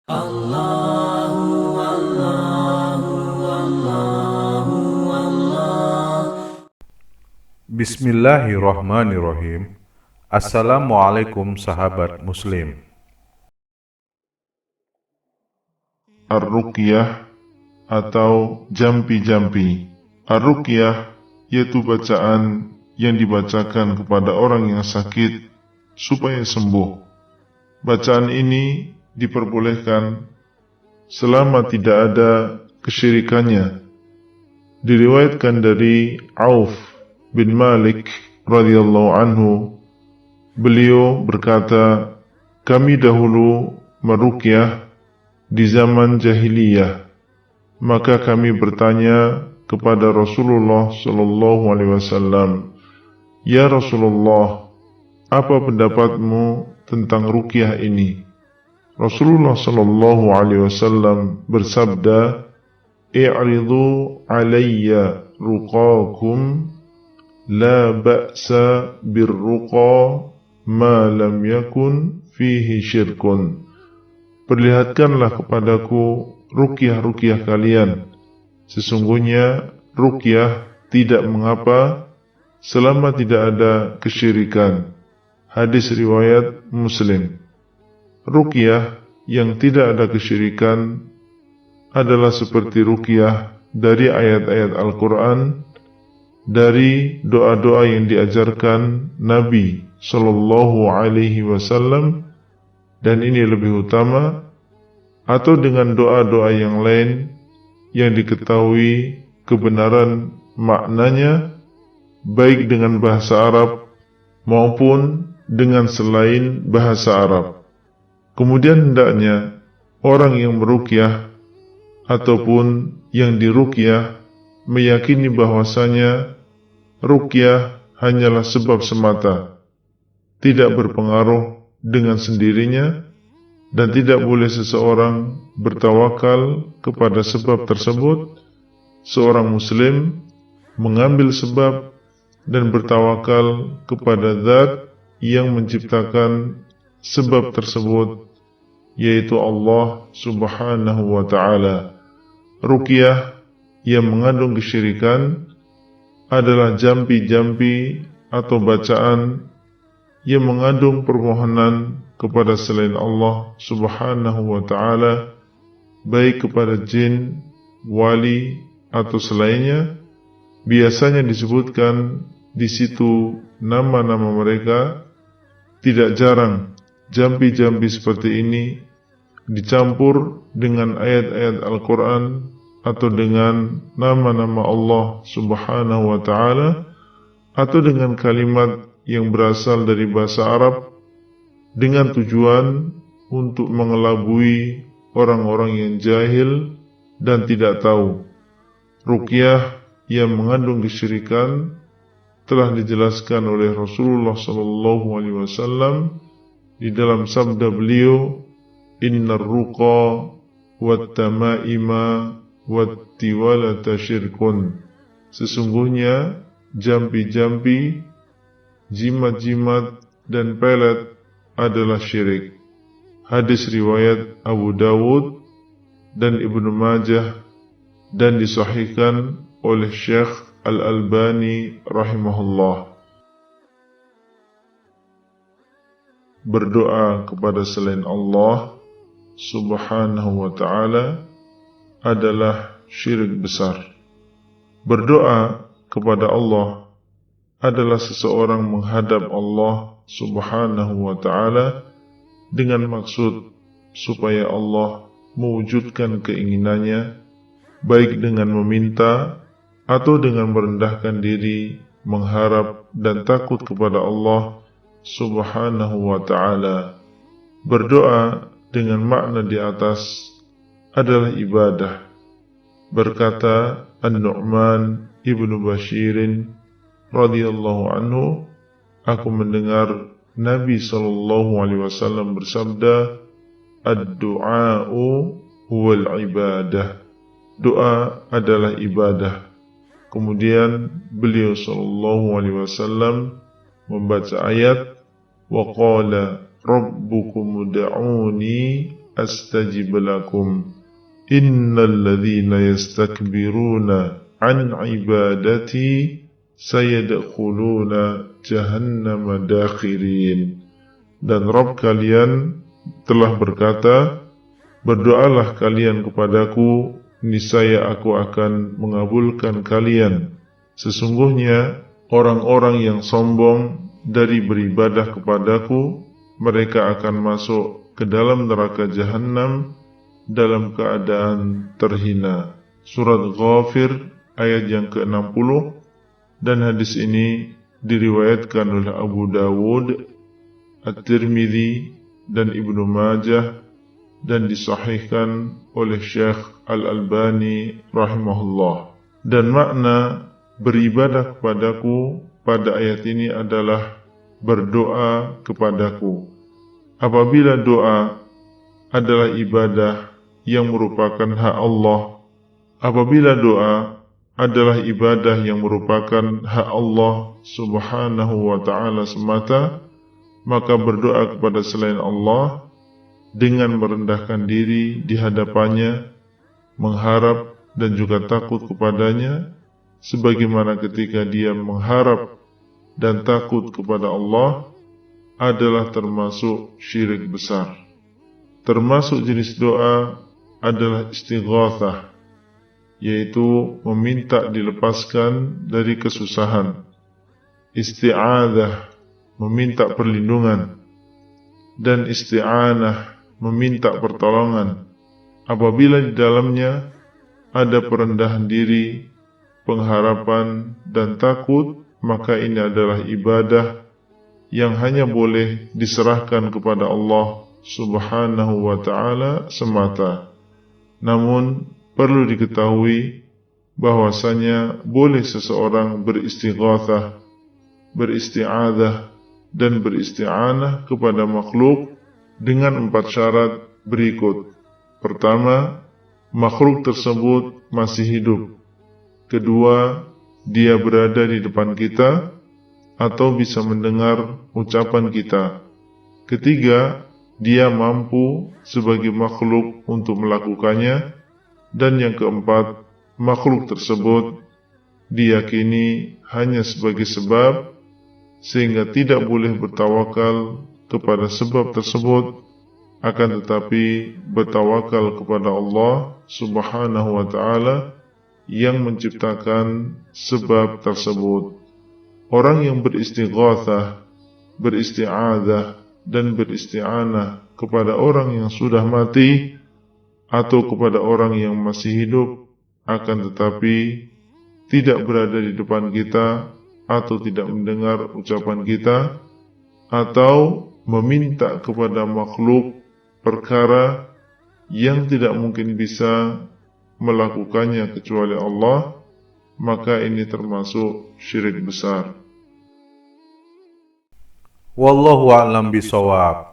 Allahu Allahu Allahu Allah. Bismillahirrahmanirrahim. Assalamualaikum sahabat muslim. Ar-Ruqyah atau jampi-jampi. Ar-Ruqyah yaitu bacaan yang dibacakan kepada orang yang sakit supaya sembuh. Bacaan ini diperbolehkan selama tidak ada kesyirikannya. Diriwayatkan dari Auf bin Malik radhiyallahu anhu, beliau berkata, kami dahulu meruqyah di zaman jahiliyah, maka kami bertanya kepada Rasulullah sallallahu alaihi wasallam, "Ya Rasulullah, apa pendapatmu tentang ruqyah ini?" Rasulullah sallallahu alaihi wasallam bersabda, "I'ridu alayya ruqakum, la ba'sa birruqa ma lam yakun fihi syirkun." Perlihatkanlah kepadaku ruqyah-ruqyah kalian. Sesungguhnya ruqyah tidak mengapa selama tidak ada kesyirikan. Hadis riwayat Muslim. Ruqyah yang tidak ada kesyirikan adalah seperti ruqyah dari ayat-ayat Al-Quran, dari doa-doa yang diajarkan Nabi Sallallahu Alaihi Wasallam, dan ini lebih utama, atau dengan doa-doa yang lain yang diketahui kebenaran maknanya, baik dengan bahasa Arab maupun dengan selain bahasa Arab. Kemudian hendaknya orang yang meruqyah ataupun yang diruqyah meyakini bahwasanya ruqyah hanyalah sebab semata, tidak berpengaruh dengan sendirinya, dan tidak boleh seseorang bertawakal kepada sebab tersebut. Seorang muslim mengambil sebab dan bertawakal kepada Zat yang menciptakan sebab tersebut, yaitu Allah Subhanahu wa ta'ala. Ruqyah yang mengandung kesyirikan adalah jampi-jampi atau bacaan yang mengandung permohonan kepada selain Allah Subhanahu wa ta'ala, baik kepada jin, wali, atau selainnya. Biasanya disebutkan di situ nama-nama mereka. Tidak jarang jampi-jampi seperti ini dicampur dengan ayat-ayat Al-Quran atau dengan nama-nama Allah Subhanahu wa ta'ala, atau dengan kalimat yang berasal dari bahasa Arab, dengan tujuan untuk mengelabui orang-orang yang jahil dan tidak tahu. Ruqyah yang mengandung kesyirikan telah dijelaskan oleh Rasulullah SAW di dalam sabda beliau, "Innar ruqa wat tamaima wat tiwalata syirkun." Sesungguhnya jampi-jampi, jimat-jimat, dan pelet adalah syirik. Hadis riwayat Abu Dawud dan Ibnu Majah, dan disahihkan oleh Syekh Al-Albani rahimahullah. Berdoa kepada selain Allah Subhanahu wa ta'ala adalah syirik besar. Berdoa kepada Allah adalah seseorang menghadap Allah Subhanahu wa ta'ala dengan maksud supaya Allah mewujudkan keinginannya, baik dengan meminta atau dengan merendahkan diri, mengharap dan takut kepada Allah Subhanahu wa ta'ala. Berdoa dengan makna di atas adalah ibadah. Berkata An-Nu'man ibnu Bashirin radhiyallahu anhu, aku mendengar Nabi SAW bersabda, "Ad-du'a'u huwal ibadah." Doa adalah ibadah. Kemudian beliau SAW membaca ayat, "Wa qala rabbukum ud'uni astajib lakum. Innal ladzina yastakbiruna an ibadati sayadkhuluna jahannama dakhirin. Dan Rabb kalian telah berkata, berdoalah kalian kepadaku, niscaya aku akan mengabulkan kalian. Sesungguhnya orang-orang yang sombong dari beribadah kepadaku, mereka akan masuk ke dalam neraka jahanam dalam keadaan terhina. Surat Ghafir ayat yang ke-60. Dan hadis ini diriwayatkan oleh Abu Dawud, At-Tirmidzi, dan Ibnu Majah, dan disahihkan oleh Syekh Al-Albani rahimahullah. Dan makna beribadah kepadaku pada ayat ini adalah berdoa kepadaku. Apabila doa adalah ibadah yang merupakan hak Allah, apabila doa adalah ibadah yang merupakan hak Allah subhanahu wa ta'ala semata, maka berdoa kepada selain Allah dengan merendahkan diri di hadapannya, mengharap dan juga takut kepadanya, sebagaimana ketika dia mengharap dan takut kepada Allah, adalah termasuk syirik besar. Termasuk jenis doa adalah istighatsah, yaitu meminta dilepaskan dari kesusahan. Isti'adzah, meminta perlindungan. Dan isti'anah, meminta pertolongan. Apabila di dalamnya ada perendahan diri, pengharapan, dan takut, maka ini adalah ibadah yang hanya boleh diserahkan kepada Allah subhanahu wa ta'ala semata. Namun perlu diketahui bahwasanya boleh seseorang beristighatsah, beristi'adzah, dan beristi'anah kepada makhluk dengan 4 syarat berikut. Pertama, makhluk tersebut masih hidup. Kedua, dia berada di depan kita atau bisa mendengar ucapan kita. Ketiga, dia mampu sebagai makhluk untuk melakukannya. Dan yang keempat, makhluk tersebut diyakini hanya sebagai sebab, sehingga tidak boleh bertawakal kepada sebab tersebut, akan tetapi bertawakal kepada Allah subhanahu wa ta'ala yang menciptakan sebab tersebut. Orang yang beristighatsah, beristi'adzah, dan beristi'anah kepada orang yang sudah mati atau kepada orang yang masih hidup, akan tetapi tidak berada di depan kita atau tidak mendengar ucapan kita, atau meminta kepada makhluk perkara yang tidak mungkin bisa melakukannya kecuali Allah, maka ini termasuk syirik besar. Wallahu a'lam bishawab.